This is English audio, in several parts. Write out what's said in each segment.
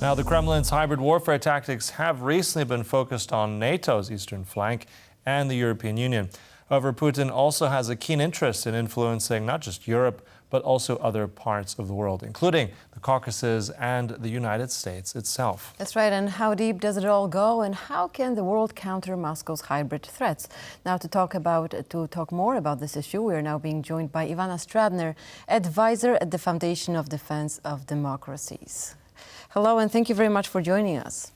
Now, the Kremlin's hybrid warfare tactics have recently been focused on NATO's eastern flank and the European Union. However, Putin also has a keen interest in influencing not just Europe, but also other parts of the world, including the Caucasus and the United States itself. That's right. And how deep does it all go? And how can the world counter Moscow's hybrid threats? Now, to talk more about this issue, we are now being joined by Ivana Stradner, advisor at the Foundation of Defence of Democracies. Hello, and thank you very much for joining us.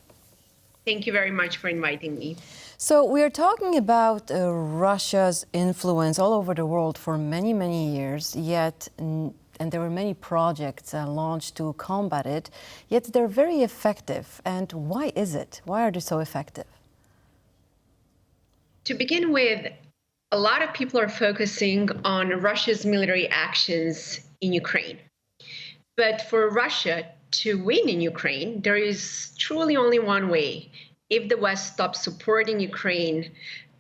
Thank you very much for inviting me. So we are talking about Russia's influence all over the world for many, many years, and there were many projects launched to combat it, yet they're very effective. And why is it? Why are they so effective? To begin with, a lot of people are focusing on Russia's military actions in Ukraine. But for Russia to win in Ukraine, there is truly only one way. If the West stops supporting Ukraine,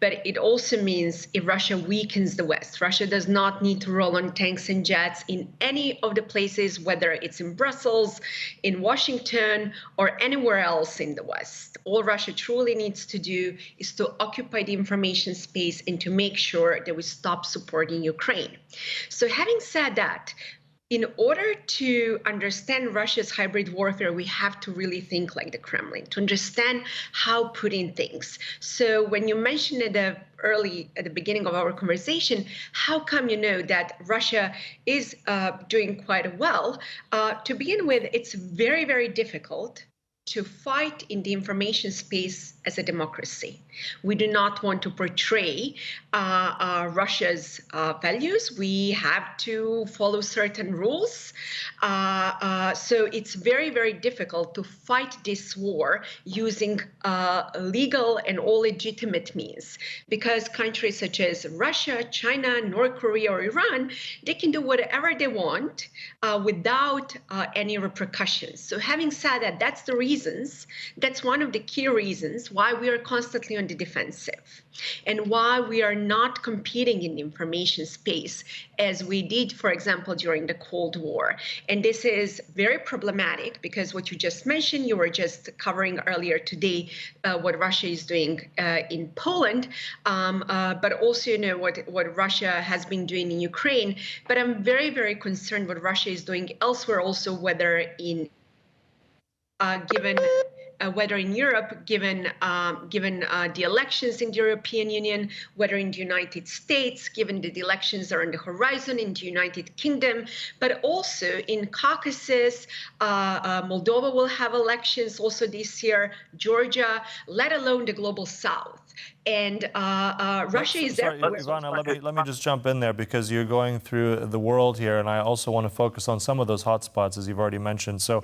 but it also means if Russia weakens the West. Russia does not need to roll on tanks and jets in any of the places, whether it's in Brussels, in Washington, or anywhere else in the West. All Russia truly needs to do is to occupy the information space and to make sure that we stop supporting Ukraine. So having said that, in order to understand Russia's hybrid warfare, we have to really think like the Kremlin, to understand how Putin thinks. So when you mentioned at the beginning of our conversation, how come you know that Russia is doing quite well? To begin with, it's very, very difficult to fight in the information space as a democracy. We do not want to portray Russia's values. We have to follow certain rules. So it's very, very difficult to fight this war using legal and all legitimate means, because countries such as Russia, China, North Korea, or Iran, they can do whatever they want without any repercussions. So having said that, that's one of the key reasons why we are constantly on the defensive and why we are not competing in the information space as we did, for example, during the Cold War. And this is very problematic because what you just mentioned, you were just covering earlier today what Russia is doing in Poland, but also what Russia has been doing in Ukraine. But I'm very, very concerned what Russia is doing elsewhere also, whether in whether in Europe, given the elections in the European Union, whether in the United States, given that the elections are on the horizon in the United Kingdom, but also in Caucasus, Moldova will have elections also this year, Georgia, let alone the global South. And Russia is there. Ivana, let me just jump in there because you're going through the world here, and I also want to focus on some of those hotspots, as you've already mentioned. So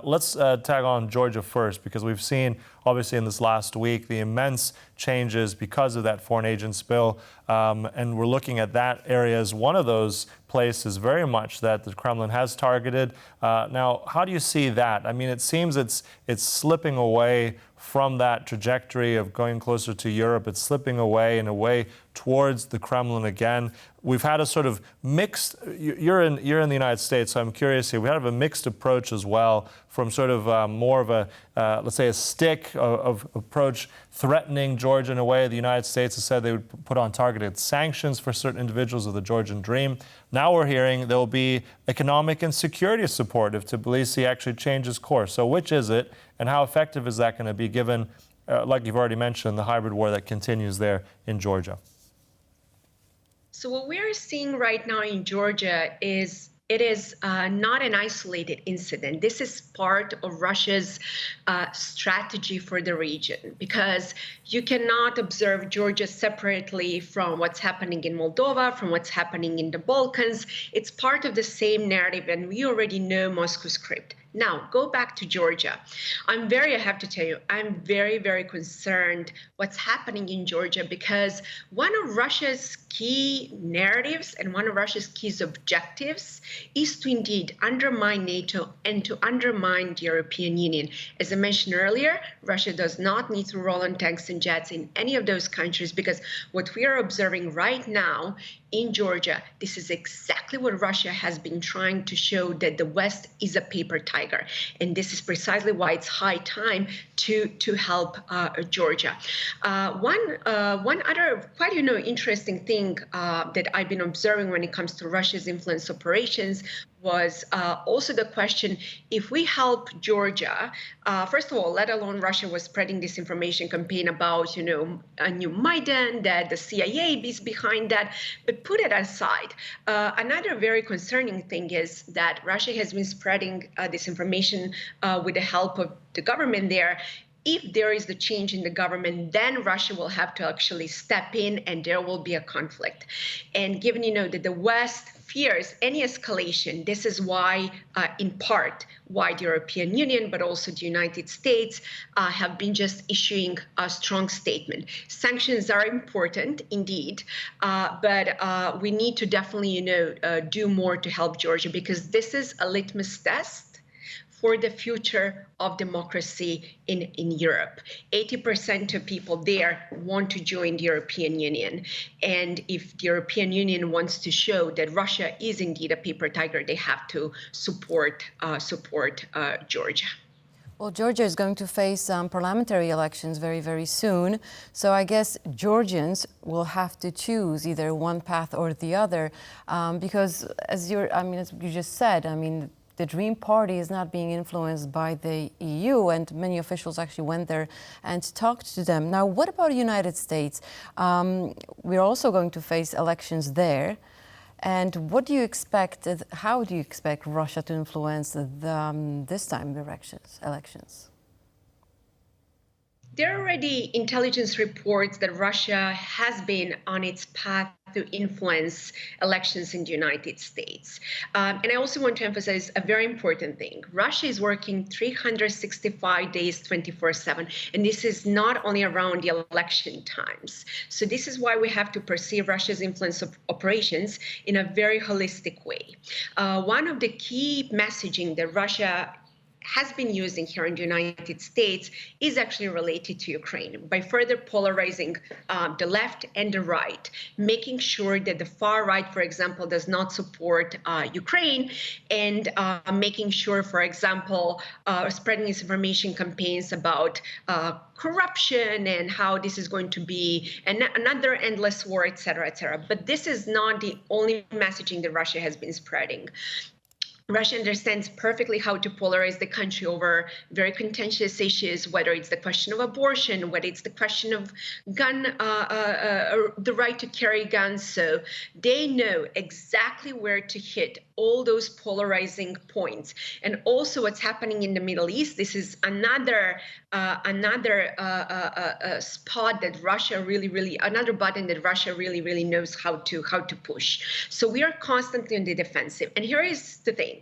let's tag on Georgia first, because we've seen, obviously, in this last week, the immense changes because of that foreign agents bill. And we're looking at that area as one of those places very much that the Kremlin has targeted. Now, how do you see that? I mean, it seems it's slipping away from that trajectory of going closer to Europe. It's slipping away in a way towards the Kremlin again. We've had a sort of mixed, you're in the United States, so I'm curious here, we have a mixed approach as well, from sort of more of a, let's say, a stick of approach threatening Georgia in a way. The United States has said they would put on targeted sanctions for certain individuals of the Georgian Dream. Now we're hearing there will be economic and security support if Tbilisi actually changes course. So which is it, and how effective is that going to be given, like you've already mentioned, the hybrid war that continues there in Georgia? So what we're seeing right now in Georgia is it is not an isolated incident. This is part of Russia's strategy for the region, because you cannot observe Georgia separately from what's happening in Moldova, from what's happening in the Balkans. It's part of the same narrative, and we already know Moscow script. Now, go back to Georgia. I have to tell you, I'm very, very concerned what's happening in Georgia, because one of Russia's key narratives and one of Russia's key objectives is to indeed undermine NATO and to undermine the European Union. As I mentioned earlier, Russia does not need to roll on tanks and jets in any of those countries, because what we are observing right now in Georgia, this is exactly what Russia has been trying to show, that the West is a paper tiger. And this is precisely why it's high time to help Georgia. One other quite interesting thing that I've been observing when it comes to Russia's influence operations was also the question, if we help Georgia, first of all, let alone Russia was spreading this information campaign about, a new Maidan, that the CIA is behind that, but put it aside. Another very concerning thing is that Russia has been spreading this information with the help of the government there. If there is the change in the government, then Russia will have to actually step in and there will be a conflict. And given, that the West fears any escalation, this is why, in part, why the European Union, but also the United States have been just issuing a strong statement. Sanctions are important, indeed, but we need to definitely, do more to help Georgia, because this is a litmus test for the future of democracy in Europe. 80% of people there want to join the European Union. And if the European Union wants to show that Russia is indeed a paper tiger, they have to support Georgia. Well, Georgia is going to face parliamentary elections very, very soon. So I guess Georgians will have to choose either one path or the other, because as you just said, the Dream Party is not being influenced by the EU, and many officials actually went there and talked to them. Now, what about the United States? We're also going to face elections there. And what do you expect, how do you expect Russia to influence this time elections? There are already intelligence reports that Russia has been on its path to influence elections in the United States. And I also want to emphasize a very important thing. Russia is working 365 days, 24/7. And this is not only around the election times. So this is why we have to perceive Russia's influence of operations in a very holistic way. One of the key messaging that Russia has been using here in the United States is actually related to Ukraine by further polarizing the left and the right, making sure that the far right, for example, does not support Ukraine, and making sure, for example, spreading misinformation campaigns about corruption and how this is going to be another endless war, et cetera, et cetera. But this is not the only messaging that Russia has been spreading. Russia understands perfectly how to polarize the country over very contentious issues, whether it's the question of abortion, whether it's the question of the right to carry guns. So they know exactly where to hit all those polarizing points. And also what's happening in the Middle East, this is another spot that Russia another button that Russia really knows how to push. So we are constantly on the defensive. And here is the thing.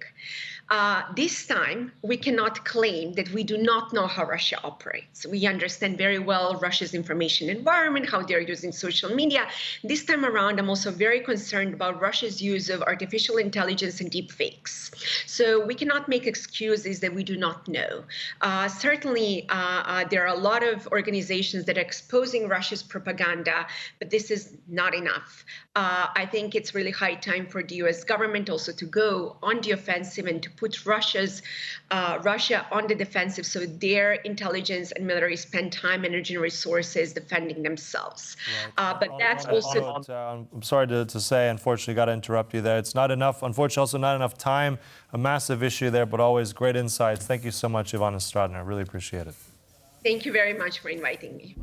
This time, we cannot claim that we do not know how Russia operates. We understand very well Russia's information environment, how they're using social media. This time around, I'm also very concerned about Russia's use of artificial intelligence and deep fakes. So we cannot make excuses that we do not know. Certainly, there are a lot of organizations that are exposing Russia's propaganda, but this is not enough. I think it's really high time for the U.S. government also to go on the offensive and to put Russia on the defensive, so their intelligence and military spend time, energy, and resources defending themselves. Right. But that's also. I'm sorry to say, unfortunately, got to interrupt you there. It's not enough, unfortunately, also not enough time. A massive issue there, but always great insights. Thank you so much, Ivana Stradner. I really appreciate it. Thank you very much for inviting me.